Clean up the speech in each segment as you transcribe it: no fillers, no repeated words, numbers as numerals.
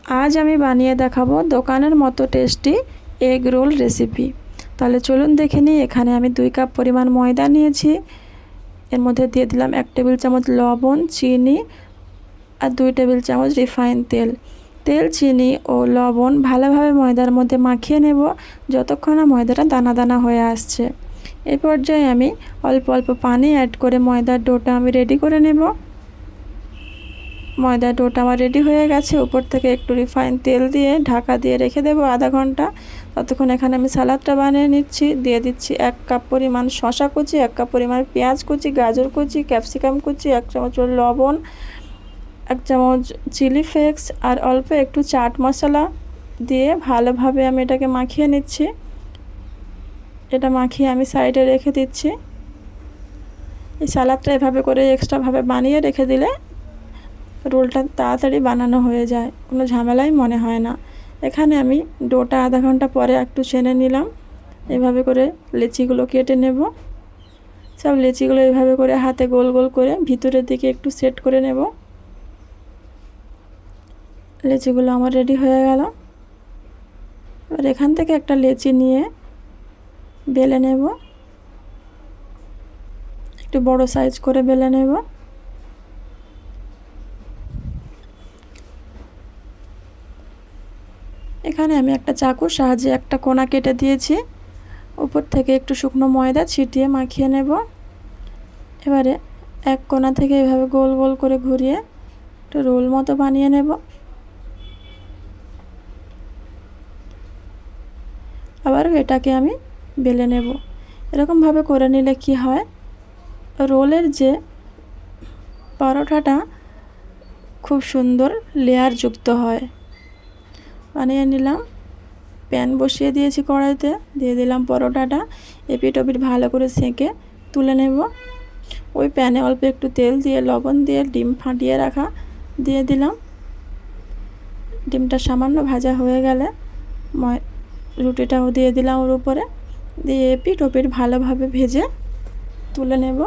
আজ আমি বানিয়ে দেখাবো দোকানের মতো টেস্টি এগ রোল রেসিপি। তাহলে চলুন দেখে নিই। এখানে আমি 2 কাপ পরিমাণ ময়দা নিয়েছি। এর মধ্যে দিয়ে দিলাম 1 টেবিল চামচ লবণ, চিনি আর 2 টেবিল চামচ রিফাইন তেল। তেল, চিনি ও লবণ ভালোভাবে ময়দার মধ্যে মাখিয়ে নেব যতক্ষণ না ময়দাটা দানা দানা হয়ে আসছে। এই পর্যায়ে আমি অল্প অল্প পানি অ্যাড করে ময়দার ডোটা আমি রেডি করে নেব। ময়দার ডোটা আমার রেডি হয়ে গেছে। উপর থেকে একটু রিফাইন তেল দিয়ে ঢাকা দিয়ে রেখে দেবো আধা ঘন্টা। ততক্ষণ এখানে আমি সালাদটা বানিয়ে নিচ্ছি। দিয়ে দিচ্ছি 1 কাপ পরিমাণ শসা কুচি, 1 কাপ পরিমাণ পেঁয়াজ কুচি, গাজর কুচি, ক্যাপসিকাম কুচি, 1 চামচ লবণ, 1 চামচ চিলি ফ্লেক্স আর অল্প একটু চাট মশলা দিয়ে ভালোভাবে আমি এটাকে মাখিয়ে নিচ্ছি। এটা মাখিয়ে আমি সাইডে রেখে দিচ্ছি। এই সালাদটা এভাবে করে এক্সট্রাভাবে বানিয়ে রেখে দিলে রোলটা তাড়াতাড়ি বানানো হয়ে যায়, কোনো ঝামেলাই মনে হয় না। এখানে আমি ডোটা আধা ঘন্টা পরে একটু ছেনে নিলাম। এভাবে করে লেচিগুলো কেটে নেব। সব লেচিগুলো এভাবে করে হাতে গোল গোল করে ভিতরের দিকে একটু সেট করে নেব। লেচিগুলো আমার রেডি হয়ে গেল। এবার এখান থেকে একটা লেচি নিয়ে বেলে নেব, একটু বড় সাইজ করে বেলে নেব। এখানে আমি একটা চাকুর সাহায্যে একটা কোনা কেটে দিয়েছি। উপর থেকে একটু শুকনো ময়দা ছিটিয়ে মাখিয়ে নেব। এবারে এক কোনা থেকে এভাবে গোল গোল করে ঘুরিয়ে একটু রোল মতো বানিয়ে নেব। আবার এটাকে আমি বেলে নেব। এরকমভাবে করে নিলে কি হয়, রোলের যে পরোটাটা খুব সুন্দর লেয়ার যুক্ত হয়। বানিয়ে নিলাম। প্যান বসিয়ে দিয়েছি কড়াইতে, দিয়ে দিলাম পরোটাটা। এপিট ওপিট ভালো করে সেঁকে তুলে নেব। ওই প্যানে অল্প একটু তেল দিয়ে লবণ দিয়ে ডিম ফাটিয়ে রাখা দিয়ে দিলাম। ডিমটা সামান্য ভাজা হয়ে গেলে রুটিটাও দিয়ে দিলাম ওর উপরে, দিয়ে এপিট ওপিট ভালোভাবে ভেজে তুলে নেব।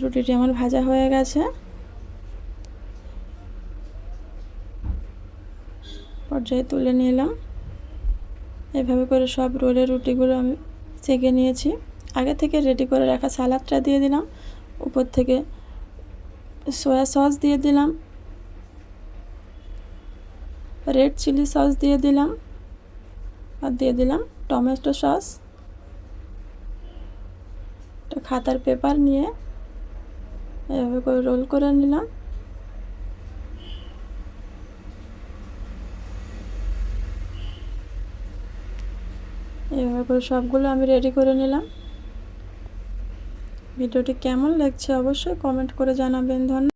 রুটিটি আমার ভাজা হয়ে গেছে। পর্যায়ে তুলে নিলাম। এভাবে করে সব রোলের রুটিগুলো আমি সেঁকে নিয়েছি। আগে থেকে রেডি করে রাখা সালাদটা দিয়ে দিলাম। উপর থেকে সয়া সস দিয়ে দিলাম, রেড চিলি সস দিয়ে দিলাম আর দিয়ে দিলাম টমেটো সস। একটা খাতার পেপার নিয়ে এভাবে করে রোল করে নিলাম। এভাবে করে সবগুলো আমি রেডি করে নিলাম। ভিডিওটি কেমন লাগছে অবশ্যই কমেন্ট করে জানাবেন। ধন্যবাদ।